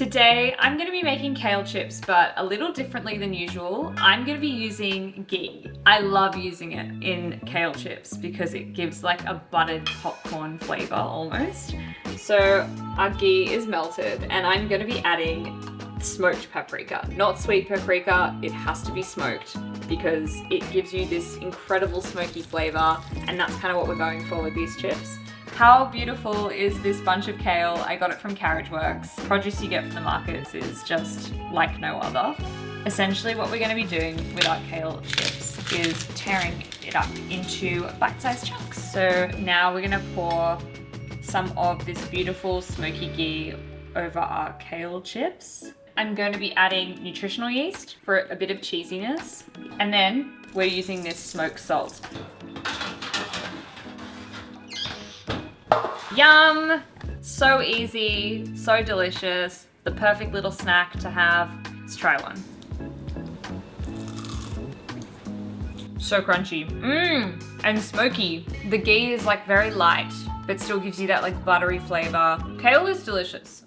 Today, I'm gonna be making kale chips, but a little differently than usual. I'm gonna be using ghee. I love using it in kale chips because it gives like a buttered popcorn flavor almost. So our ghee is melted and I'm gonna be adding smoked paprika. Not sweet paprika, it has to be smoked because it gives you this incredible smoky flavor, and that's kind of what we're going for with these chips. How beautiful is this bunch of kale? I got it from Carriageworks. Produce you get from the markets is just like no other. Essentially what we're going to be doing with our kale chips is tearing it up into bite-sized chunks. So now we're going to pour some of this beautiful smoky ghee over our kale chips. I'm going to be adding nutritional yeast for a bit of cheesiness. And then we're using this smoked salt. Yum! So easy, so delicious, the perfect little snack to have. Let's try one. So crunchy. And smoky. The ghee is like very light, but still gives you that like buttery flavor. Kale is delicious.